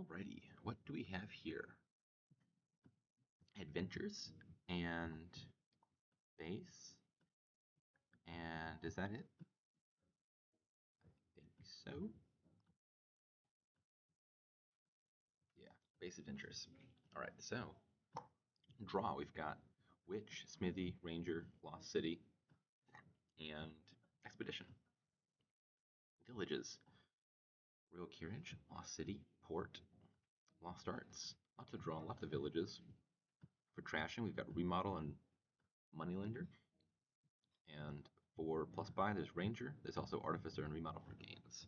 Alrighty, what do we have here? Adventures and base, and is that it? I think so. Yeah, base adventures. Alright, so draw, we've got Witch, Smithy, Ranger, Lost City, and Expedition. Villages, Royal Carriage, Lost City, Port, Lost Arts. Lots of draw, lots of villages. For trashing, we've got Remodel and Moneylender. And for plus buy, there's Ranger. There's also Artificer and Remodel for gains.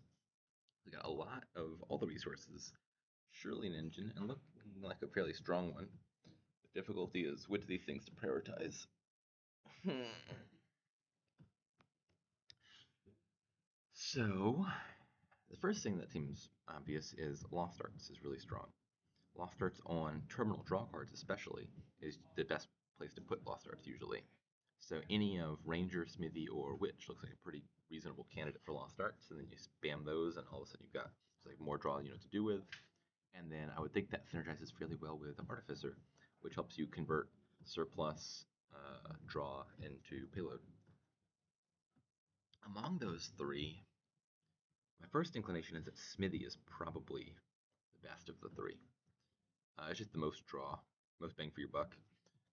We got a lot of all the resources. Surely an engine, and looking like a fairly strong one. The difficulty is which of these things to prioritize. So, the first thing that seems obvious is Lost Arts is really strong. Lost Arts on terminal draw cards especially is the best place to put Lost Arts usually. So any of Ranger, Smithy, or Witch looks like a pretty reasonable candidate for Lost Arts, and then you spam those, and all of a sudden you've got like more draw you know to do with. And then I would think that synergizes fairly well with Artificer, which helps you convert surplus draw into payload. Among those three, my first inclination is that Smithy is probably the best of the three. It's just the most draw, most bang for your buck.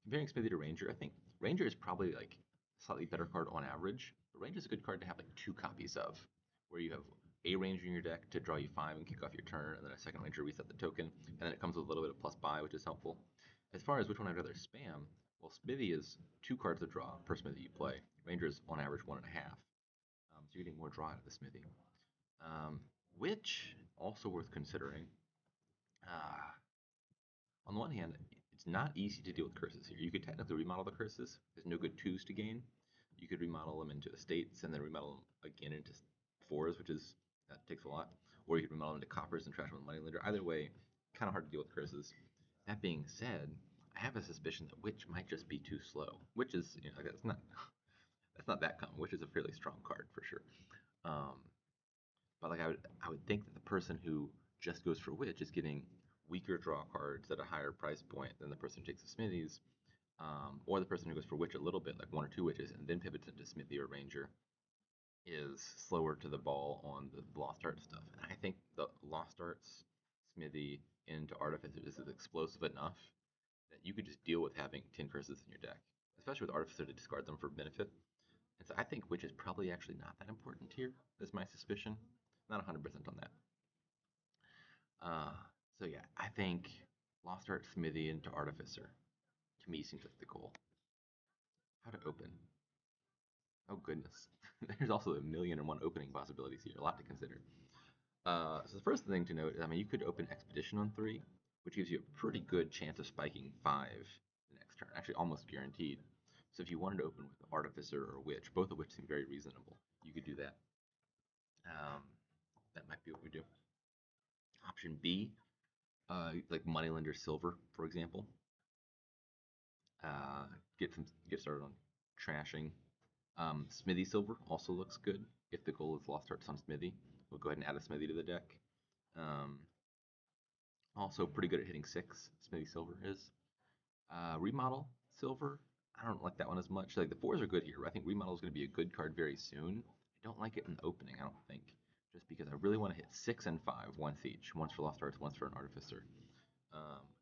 Comparing Smithy to Ranger, I think Ranger is probably like a slightly better card on average. But Ranger is a good card to have like 2 copies of, where you have a Ranger in your deck to draw you 5 and kick off your turn, and then a second Ranger reset the token, and then it comes with a little bit of plus buy, which is helpful. As far as which one I'd rather spam, well, Smithy is 2 cards to draw per Smithy you play. Ranger is on average 1.5, so you're getting more draw out of the Smithy. Which also worth considering. On the one hand, it's not easy to deal with curses here. You could technically remodel the curses. There's no good 2s to gain. You could remodel them into estates and then remodel them again into 4s, that takes a lot. Or you could remodel them into coppers and trash them with Moneylender. Either way, kind of hard to deal with curses. That being said, I have a suspicion that Witch might just be too slow. Witch is, that's not that common. Witch is a fairly strong card for sure. But like I would think that the person who just goes for Witch is getting weaker draw cards at a higher price point than the person who takes the Smithies, or the person who goes for Witch a little bit, like 1 or 2 Witches, and then pivots into Smithy or Ranger, is slower to the ball on the Lost Arts stuff. And I think the Lost Arts Smithy into Artificer is explosive enough that you could just deal with having 10 curses in your deck, especially with Artificer to discard them for benefit. And so I think Witch is probably actually not that important here, is my suspicion. Not 100% on that. So yeah, I think Lost Art Smithy into Artificer, to me, seems like the goal. How to open? Oh goodness, there's also a million and one opening possibilities here, a lot to consider. So the first thing to note is, I mean, you could open Expedition on 3, which gives you a pretty good chance of spiking 5 the next turn, actually almost guaranteed. So if you wanted to open with Artificer or Witch, both of which seem very reasonable, you could do that. That might be what we do. Option B, like Moneylender Silver, for example. Get started on trashing. Smithy Silver also looks good if the goal is Lost Arts on Smithy. We'll go ahead and add a Smithy to the deck. Also pretty good at hitting 6, Smithy Silver is. Remodel Silver, I don't like that one as much. Like the 4s are good here. I think Remodel is going to be a good card very soon. I don't like it in the opening, I don't think. Just because I really want to hit 6 and 5 once each. Once for Lost Arts, once for an Artificer.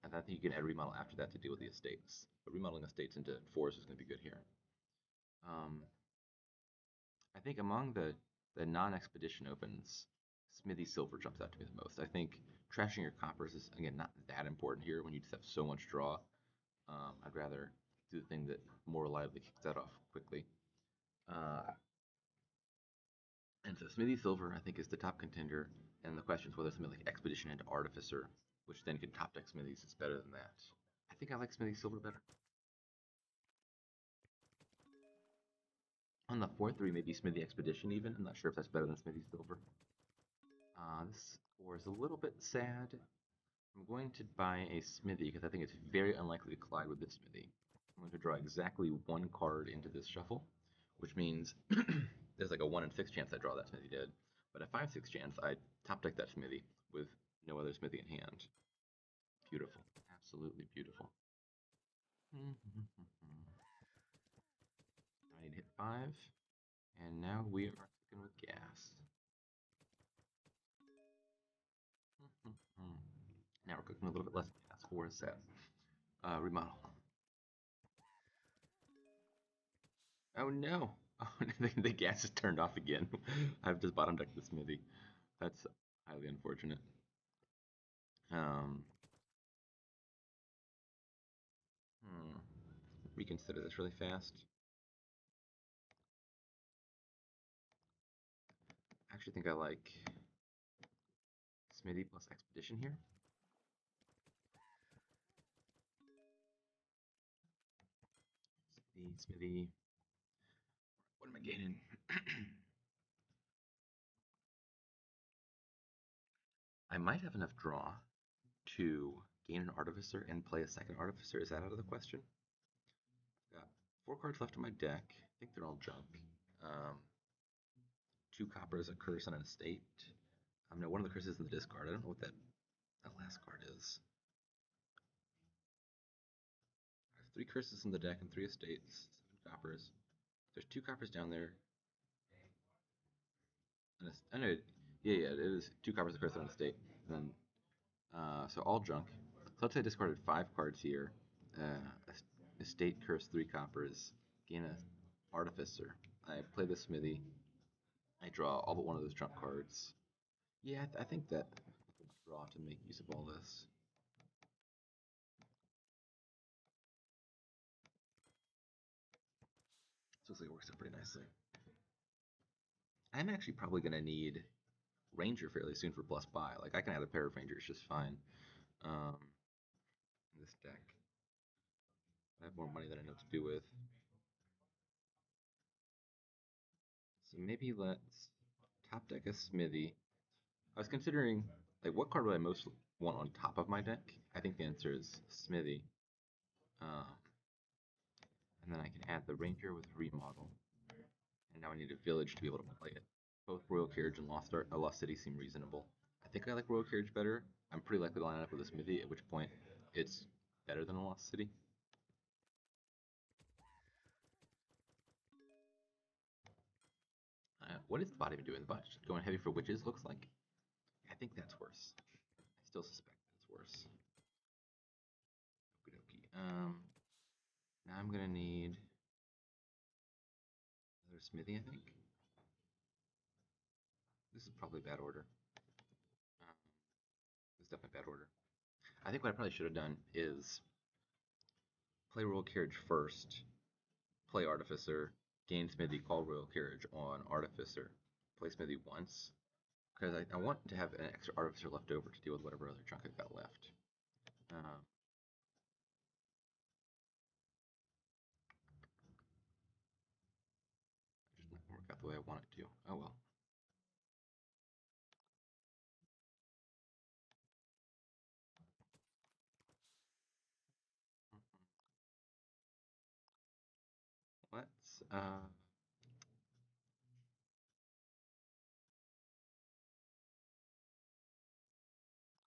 And I think you can add Remodel after that to deal with the estates. But remodeling estates into 4s is going to be good here. I think among the non-expedition opens, Smithy Silver jumps out to me the most. I think trashing your coppers is, again, not that important here when you just have so much draw. I'd rather do the thing that more reliably kicks that off quickly. And so Smithy Silver, I think, is the top contender. And the question is whether something like Expedition into Artificer, which then could top deck Smithies, is better than that. I think I like Smithy Silver better. On the 4-3, maybe Smithy Expedition even. I'm not sure if that's better than Smithy Silver. This score is a little bit sad. I'm going to buy a Smithy because I think it's very unlikely to collide with this Smithy. I'm going to draw exactly 1 card into this shuffle, which means there's like a 1 in 6 chance I draw that Smithy dead. But a 5-6 chance I top deck that Smithy with no other another smithy in hand. Beautiful. Absolutely beautiful. I need to hit 5. And now we are cooking with gas. Now we're cooking a little bit less gas for a set. Remodel. Oh no! Oh, the gas is turned off again. I've just bottom decked the smithy. That's highly unfortunate. Um, Reconsider this really fast. I actually think I like Smithy plus Expedition here. Smithy. What am I gaining? I might have enough draw to gain an Artificer and play a second Artificer. Is that out of the question? I've got 4 cards left in my deck. I think they're all junk. 2 coppers, a curse, and an estate. No, one of the curses in the discard. I don't know what that last card is. I have 3 curses in the deck and 3 estates, 7 coppers. There's 2 coppers down there. I know, yeah, it is 2 coppers, a curse, and an estate. And then, so all junk. So let's say I discarded 5 cards here. Estate, curse, 3 coppers. Gain an artificer. I play the smithy. I draw all but one of those junk cards. Yeah, I think that I draw to make use of all this. So looks like it works out pretty nicely. I'm actually probably going to need Ranger fairly soon for plus buy. Like, I can add a pair of Rangers just fine in this deck. I have more money than I know what to do with. So maybe let's top deck a Smithy. I was considering, like, what card would I most want on top of my deck? I think the answer is Smithy. And then I can add the Ranger with Remodel. And now I need a Village to be able to play it. Both Royal Carriage and Lost City seem reasonable. I think I like Royal Carriage better. I'm pretty likely to line up with a Smithy, at which point it's better than a Lost City. What is the bot even doing? The bot just going heavy for witches, looks like. I think that's worse. I still suspect it's worse. Okie dokie. Now I'm gonna need another smithy, I think. This is probably bad order. This is definitely bad order. I think what I probably should have done is play Royal Carriage first, play Artificer, gain Smithy, call Royal Carriage on Artificer, play Smithy once, because I want to have an extra Artificer left over to deal with whatever other junk I've got left. Just not work out the way I want it to. Oh well. Let's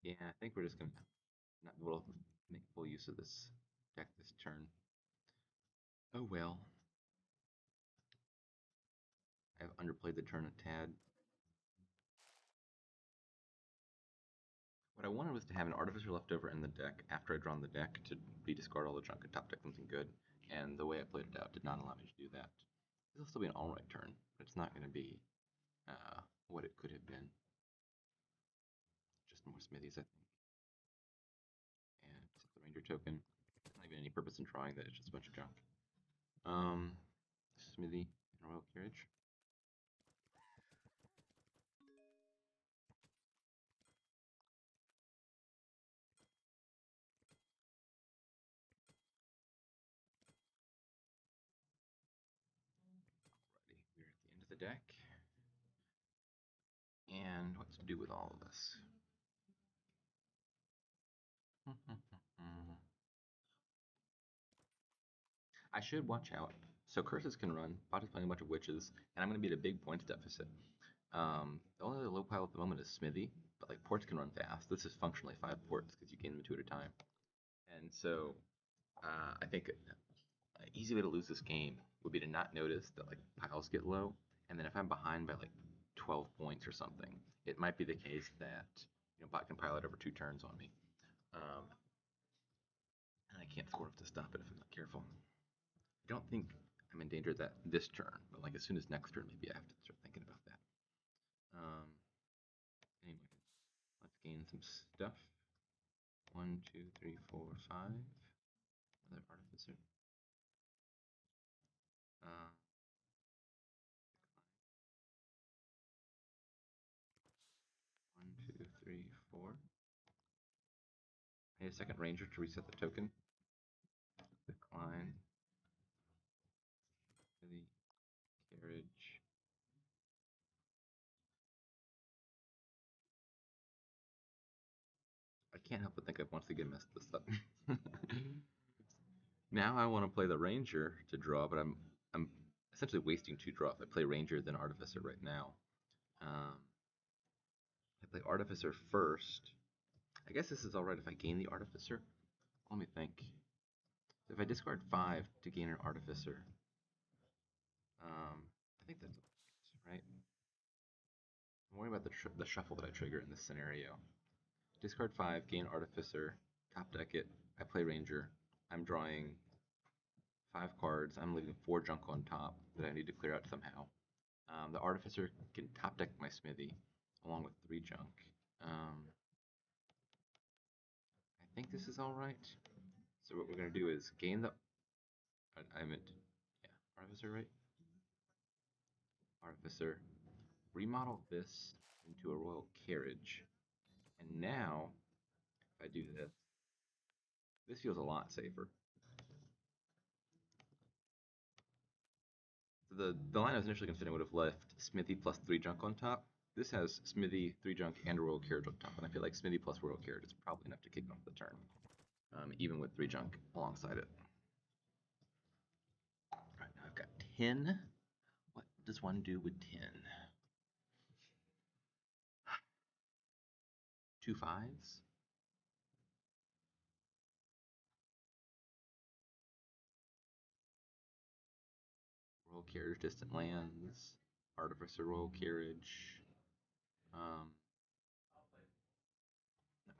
yeah, I think we're just gonna not be able to make full use of this deck this turn. Oh well. I've underplayed the turn a tad. What I wanted was to have an Artificer left over in the deck after I'd drawn the deck to rediscard all the junk and top deck something good, and the way I played it out did not allow me to do that. This will still be an alright turn, but it's not going to be what it could have been. Just more smithies, I think. And set the Ranger token. There's not even any purpose in trying that, it's just a bunch of junk. Smithy and Royal Carriage. Alrighty, we're at the end of the deck. And what to do with all of this? I should watch out. So curses can run. Bot is playing a bunch of witches, and I'm going to be at a big points deficit. The only other low pile at the moment is Smithy, but like ports can run fast. This is functionally 5 ports because you gain them 2 at a time. And so I think an easy way to lose this game would be to not notice that like piles get low, and then if I'm behind by like 12 points or something, it might be the case that bot can pile it over 2 turns on me, and I can't score enough to stop it if I'm not careful. I don't think I'm in danger that this turn, but like as soon as next turn, maybe I have to start thinking about that. Anyway, let's gain some stuff. 1, 2, 3, 4, 5. Another artificer. Uh, 1, 2, 3, 4. I need a second ranger to reset the token. Decline. The carriage. I can't help but think I've once again messed this up. Now I want to play the ranger to draw, but I'm essentially wasting 2 draw if I play ranger then artificer right now. I play artificer first. I guess this is alright if I gain the artificer. Let me think. If I discard 5 to gain an artificer, I think that's right. I'm worried about the shuffle that I trigger in this scenario. Discard 5, gain artificer, top deck it. I play ranger. I'm drawing 5 cards. I'm leaving 4 junk on top that I need to clear out somehow. The artificer can top deck my smithy along with 3 junk. I think this is all right. So what we're gonna do is gain the. I meant, yeah, artificer, right? Artificer. Remodel this into a royal carriage, and now if I do this, this feels a lot safer. So the line I was initially considering would have left Smithy plus 3 junk on top. This has Smithy, 3 junk, and a royal carriage on top, and I feel like Smithy plus royal carriage is probably enough to kick off the turn, even with 3 junk alongside it. Right now I've got 10. What does one do with 10? 2 5s? Royal carriage, distant lands, artificer royal carriage. Not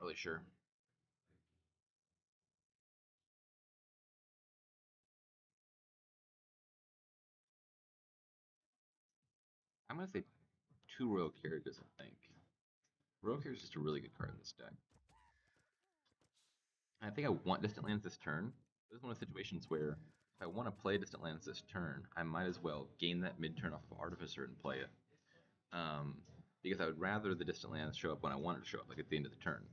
really sure. I'm gonna say 2 royal carriages, I think. Royal carriage is just a really good card in this deck. I think I want distant lands this turn. This is one of the situations where if I want to play distant lands this turn, I might as well gain that mid-turn off of artificer and play it. Because I would rather the distant lands show up when I want it to show up, like at the end of the turn.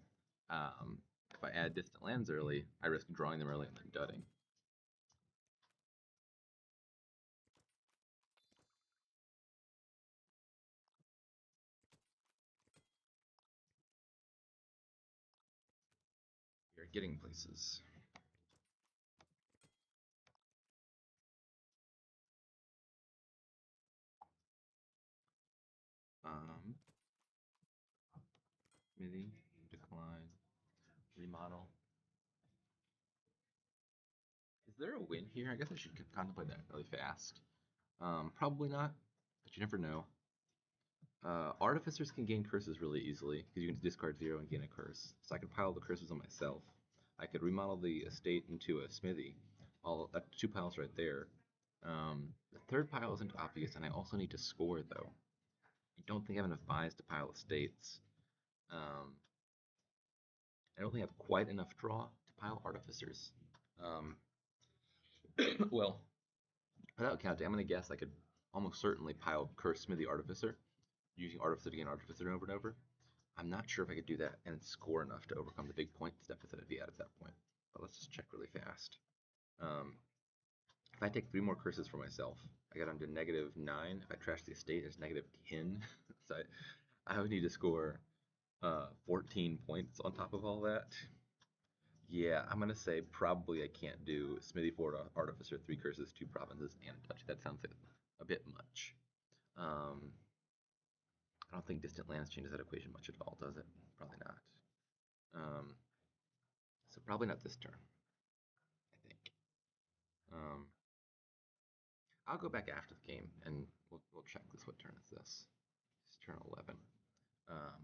If I add distant lands early, I risk drawing them early and then gutting. We are getting places. Smithy, decline, remodel. Is there a win here? I guess I should contemplate that really fast. Probably not, but you never know. Artificers can gain curses really easily because you can discard 0 and gain a curse. So I could pile the curses on myself. I could remodel the estate into a smithy. That's 2 piles right there. The 3rd pile isn't obvious, and I also need to score though. I don't think I have enough buys to pile estates. I don't think I have quite enough draw to pile artificers. Well, without counting, I'm going to guess I could almost certainly pile Curse Smithy Artificer, using Artificer to gain Artificer over and over. I'm not sure if I could do that and score enough to overcome the big points deficit I'd be at that point. But let's just check really fast. If I take 3 more curses for myself, I got onto -9. If I trash the estate, it's -10. So I would need to score 14 points on top of all that. Yeah, I'm gonna say probably I can't do Smithy 4 Artificer, 3 curses, 2 provinces, and a touch. That sounds like a bit much. I don't think distant lands changes that equation much at all, does it? Probably not. So probably not this turn, I think. Um, I'll go back after the game and we'll check this. What turn is this? It's turn 11.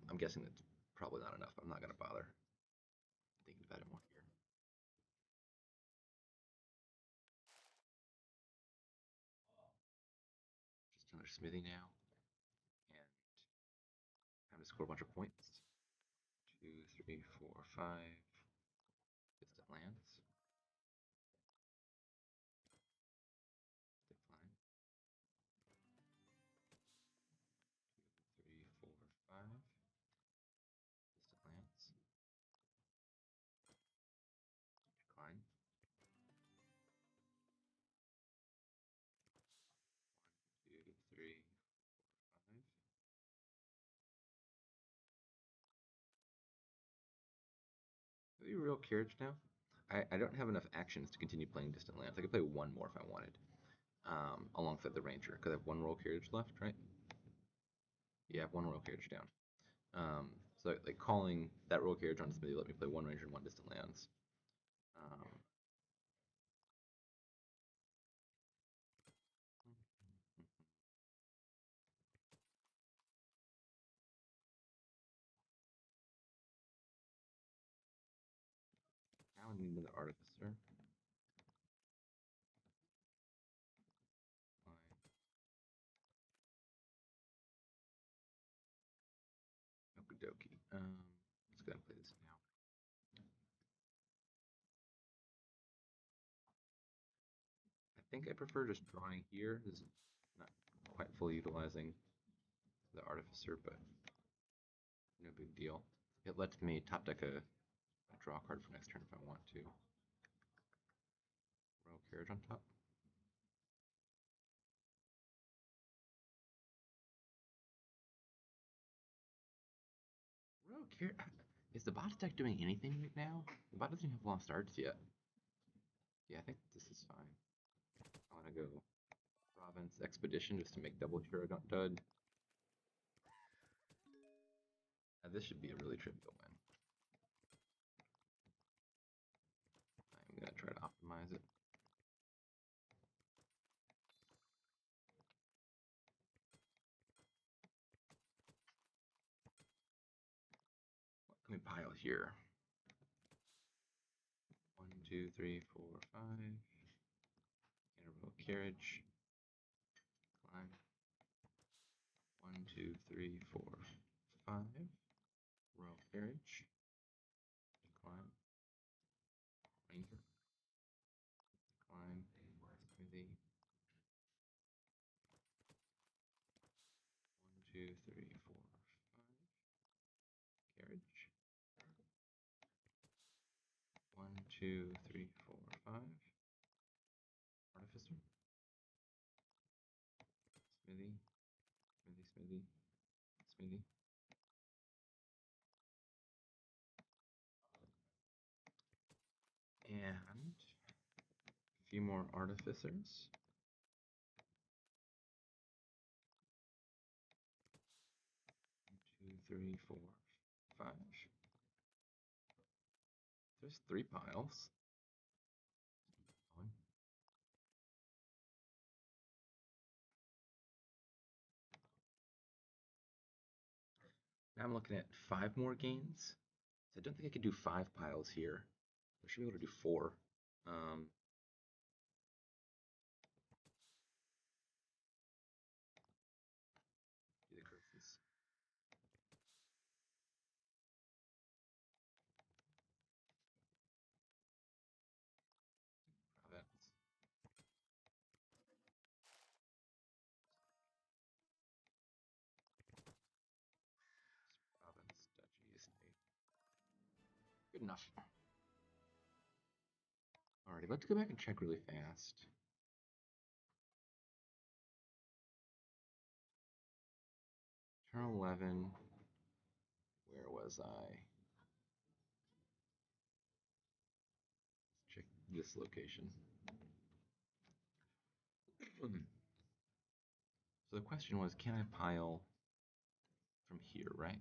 I'm guessing that's probably not enough. I'm not going to bother thinking about it more here. Just another smithy now. And time to score a bunch of points. 2, 3, 4, 5. Distant lands. Decline. 2, 3, 4, 5. Distant lands. Decline. 1, 2, 3, 4, 5. Are you real carriage now? I don't have enough actions to continue playing distant lands. I could play one more if I wanted, alongside the ranger, because I have one royal carriage left, right? Yeah, I have one royal carriage down. So like calling that royal carriage on Smithy let me play one ranger and one distant lands. Now I need another artificer. Okie dokie. Let's go ahead and play this now. I think I prefer just drawing here. This is not quite fully utilizing the artificer, but no big deal. It lets me top deck a draw card for next turn if I want to. Royal carriage on top. Royal carriage. Is the bot deck doing anything right now? The bot doesn't have lost arts yet. Yeah, I think this is fine. I want to go province expedition just to make double hero dud. This should be a really trivial win. I'm gonna try to optimize it. What can we pile here? 1, 2, 3, 4, 5. And a royal carriage. Climb. 1, 2, 3, 4, 5. Royal carriage. Decline. Ranger. Decline. Smithy. 1, 2, 3, 4, 5. Carriage. 1, 2, 3, 4, 5. Artificer. Smithy. Smithy, Smithy. Smithy. And a few more artificers. 1, 2, 3, 4, 5. There's 3 piles. Now I'm looking at 5 more gains. So I don't think I could do 5 piles here. I should be able to do 4. Do the curses. Province. Province, duchy, estate. Good enough. Alrighty, let's go back and check really fast. Turn 11. Where was I? Let's check this location. So the question was, can I pile from here, right?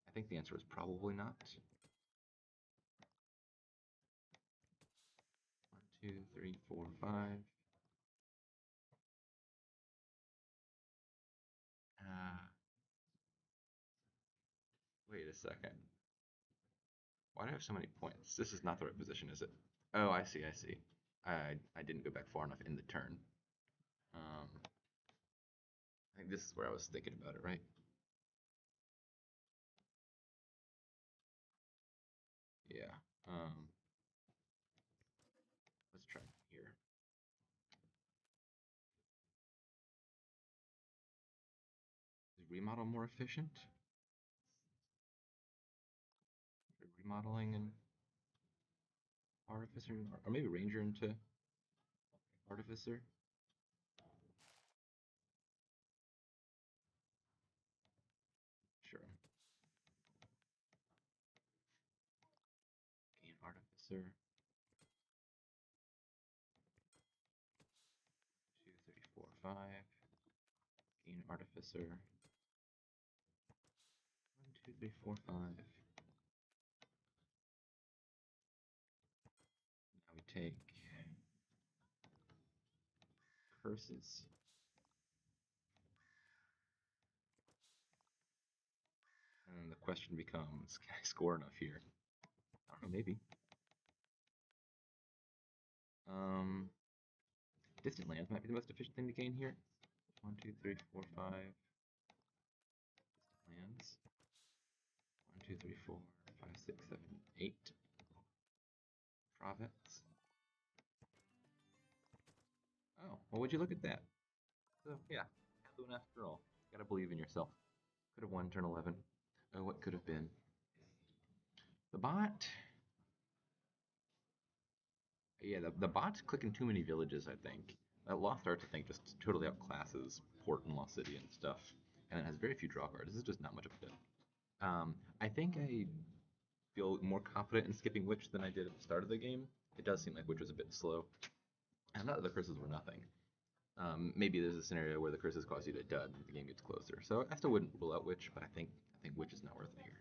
I think the answer is probably not. 1, 2, 3, 4, 5. Wait a second. Why do I have so many points? This is not the right position, is it? Oh, I see, I see. I didn't go back far enough in the turn. I think this is where I was thinking about it, right? Yeah. Let's try here. Is remodel more efficient? Remodeling and artificer, or maybe ranger into artificer. Sure. Gain artificer. 2, 3, 4, 5. Gain artificer. 1, 2, 3, 4, 5. Now we take curses. And the question becomes, can I score enough here? I don't know, maybe. Distant lands might be the most efficient thing to gain here. 1, 2, 3, 4, 5. Distant lands. 1, 2, 3, 4, 5, 6, 7, 8. Province. Oh, well, would you look at that? So, yeah, Catherine after all. Gotta believe in yourself. Could have won turn 11. Oh, what could have been? The bot. Yeah, the bot's clicking too many villages, I think. Lost Arts, I think, just totally outclasses Port and Lost City and stuff. And it has very few draw cards. This is just not much of a fit. I think I feel more confident in skipping Witch than I did at the start of the game. It does seem like Witch was a bit slow. And not that the curses were nothing. Maybe there's a scenario where the curses cause you to dud and the game gets closer. So I still wouldn't rule out Witch, but I think Witch is not worth it here.